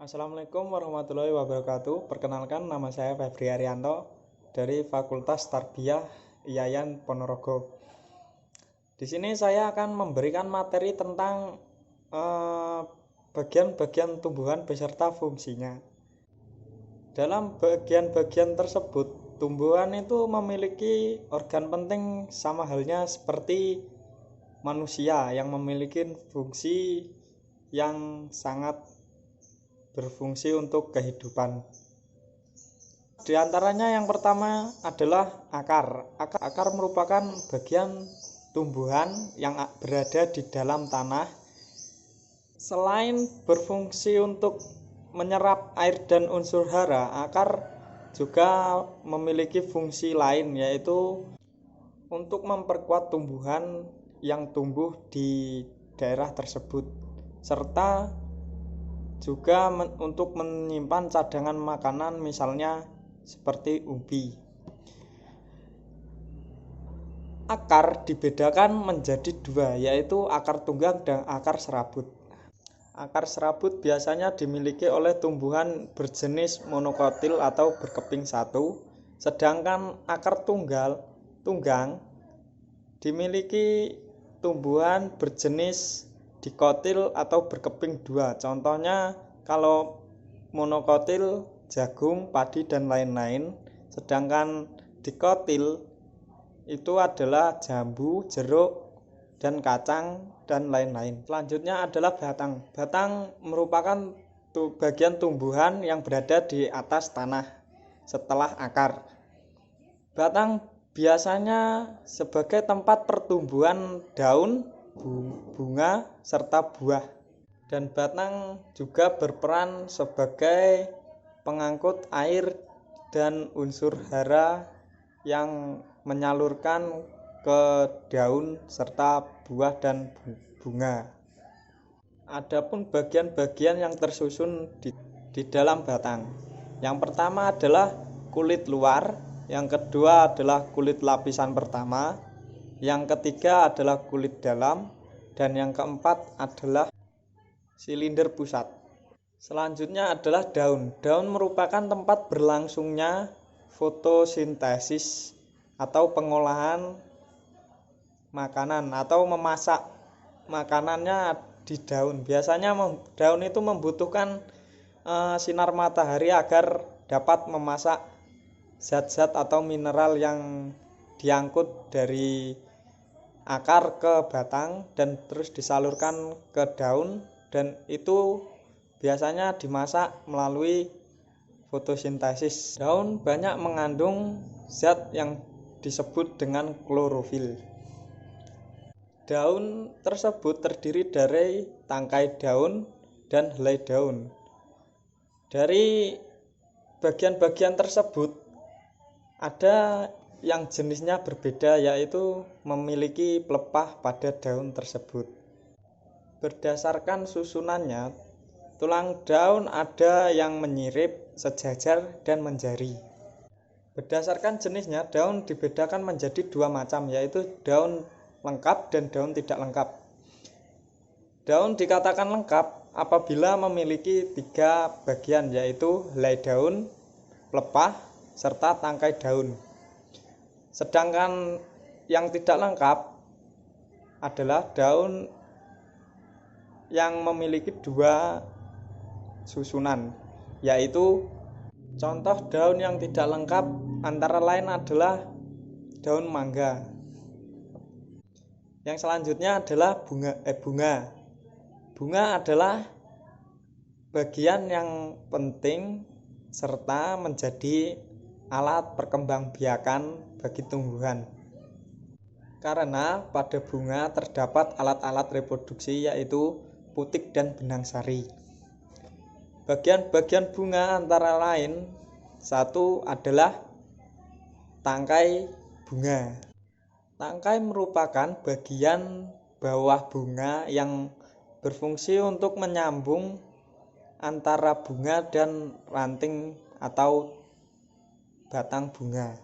Assalamualaikum warahmatullahi wabarakatuh. Perkenalkan, nama saya Febri Arianto dari Fakultas Tarbiyah IAIN Ponorogo. Di sini saya akan memberikan materi tentang bagian-bagian tumbuhan beserta fungsinya. Dalam bagian-bagian tersebut, tumbuhan itu memiliki organ penting sama halnya seperti manusia yang memiliki fungsi yang sangat berfungsi untuk kehidupan. Di antaranya yang pertama adalah akar. Akar merupakan bagian tumbuhan yang berada di dalam tanah. Selain berfungsi untuk menyerap air dan unsur hara, akar juga memiliki fungsi lain, yaitu untuk memperkuat tumbuhan yang tumbuh di daerah tersebut, serta juga untuk menyimpan cadangan makanan, misalnya seperti ubi. Akar dibedakan menjadi dua, yaitu akar tunggang dan akar serabut. Akar serabut biasanya dimiliki oleh tumbuhan berjenis monokotil atau berkeping satu, sedangkan akar tunggang dimiliki tumbuhan berjenis dikotil atau berkeping dua. Contohnya kalau monokotil jagung, padi, dan lain-lain. Sedangkan dikotil itu adalah jambu, jeruk, dan kacang, dan lain-lain. Selanjutnya adalah batang. Batang merupakan bagian tumbuhan yang berada di atas tanah setelah akar. Batang biasanya sebagai tempat pertumbuhan daun, bunga, serta buah. Dan batang juga berperan sebagai pengangkut air dan unsur hara yang menyalurkan ke daun serta buah dan bunga. Adapun bagian-bagian yang tersusun di dalam batang. Yang pertama adalah kulit luar, yang kedua adalah kulit lapisan pertama, yang ketiga adalah kulit dalam, dan yang keempat adalah silinder pusat. Selanjutnya adalah daun. Daun merupakan tempat berlangsungnya fotosintesis atau pengolahan makanan atau memasak makanannya di daun. Biasanya daun itu membutuhkan sinar matahari agar dapat memasak zat-zat atau mineral yang diangkut dari akar ke batang dan terus disalurkan ke daun, dan itu biasanya dimasak melalui fotosintesis. Daun banyak mengandung zat yang disebut dengan klorofil. Daun tersebut terdiri dari tangkai daun dan helai daun. Dari bagian-bagian tersebut ada yang jenisnya berbeda, yaitu memiliki pelepah pada daun tersebut. Berdasarkan susunannya, tulang daun ada yang menyirip, sejajar, dan menjari. Berdasarkan jenisnya, daun dibedakan menjadi dua macam, yaitu daun lengkap dan daun tidak lengkap. Daun dikatakan lengkap apabila memiliki tiga bagian, yaitu helai daun, pelepah, serta tangkai daun. Sedangkan yang tidak lengkap adalah daun yang memiliki dua susunan, yaitu contoh daun yang tidak lengkap antara lain adalah daun mangga. Yang selanjutnya adalah bunga. Bunga adalah bagian yang penting serta menjadi alat perkembangbiakan bagi tumbuhan. Karena pada bunga terdapat alat-alat reproduksi, yaitu putik dan benang sari. Bagian-bagian bunga antara lain, satu adalah tangkai bunga. Tangkai merupakan bagian bawah bunga yang berfungsi untuk menyambung antara bunga dan ranting atau batang bunga.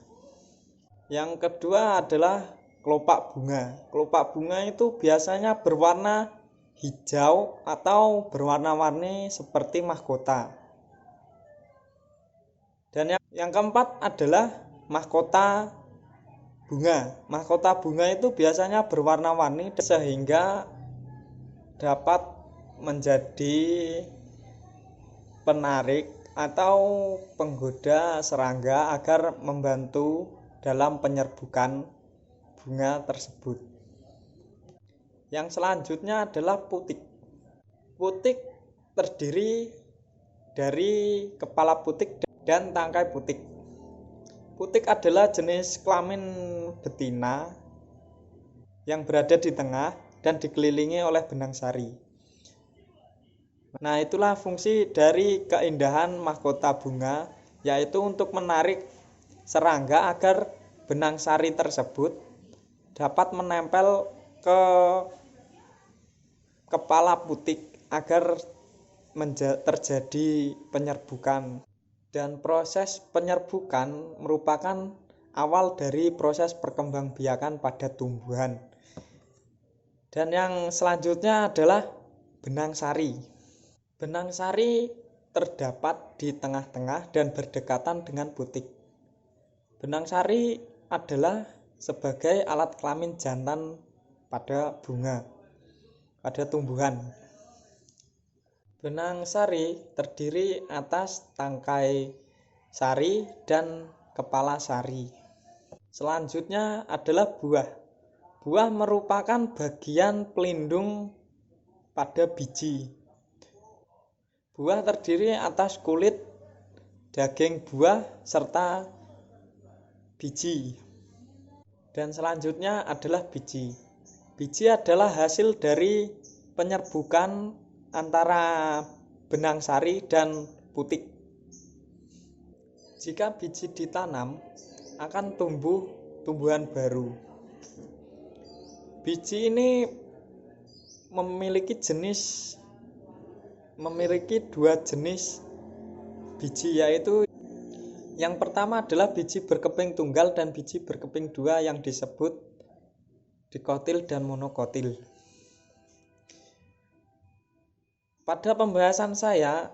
Yang kedua adalah kelopak bunga. Kelopak bunga itu biasanya berwarna hijau atau berwarna-warni seperti mahkota. Dan yang keempat adalah mahkota bunga. Mahkota bunga itu biasanya berwarna-warni sehingga dapat menjadi penarik atau penggoda serangga agar membantu dalam penyerbukan bunga tersebut. Yang selanjutnya adalah putik. Putik terdiri dari kepala putik dan tangkai putik. Putik adalah jenis kelamin betina yang berada di tengah dan dikelilingi oleh benang sari. Nah, itulah fungsi dari keindahan mahkota bunga, yaitu untuk menarik serangga agar benang sari tersebut dapat menempel ke kepala putik agar terjadi penyerbukan. Dan proses penyerbukan merupakan awal dari proses perkembangbiakan pada tumbuhan. Dan yang selanjutnya adalah benang sari. Benang sari terdapat di tengah-tengah dan berdekatan dengan putik. Benang sari adalah sebagai alat kelamin jantan pada bunga, pada tumbuhan. Benang sari terdiri atas tangkai sari dan kepala sari. Selanjutnya adalah buah. Buah merupakan bagian pelindung pada biji. Buah terdiri atas kulit, daging buah, serta biji. Dan selanjutnya adalah biji. Biji adalah hasil dari penyerbukan antara benang sari dan putik. Jika biji ditanam, akan tumbuh tumbuhan baru. Biji ini memiliki dua jenis biji, yaitu yang pertama adalah biji berkeping tunggal dan biji berkeping dua yang disebut dikotil dan monokotil. Pada pembahasan saya,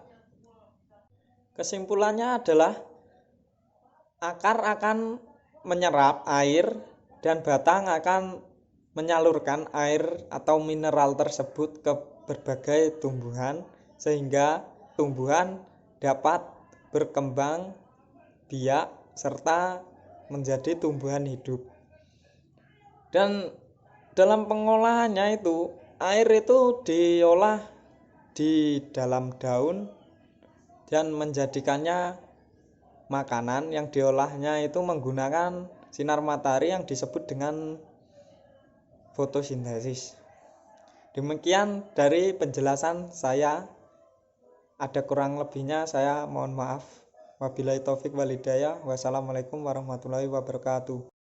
kesimpulannya adalah akar akan menyerap air dan batang akan menyalurkan air atau mineral tersebut ke berbagai tumbuhan sehingga tumbuhan dapat berkembang biak serta menjadi tumbuhan hidup. Dan dalam pengolahannya itu, air itu diolah di dalam daun dan menjadikannya makanan yang diolahnya itu menggunakan sinar matahari yang disebut dengan fotosintesis. Demikian dari penjelasan saya. Ada kurang lebihnya saya mohon maaf. Wabillahi taufik wal hidayah. Wassalamualaikum warahmatullahi wabarakatuh.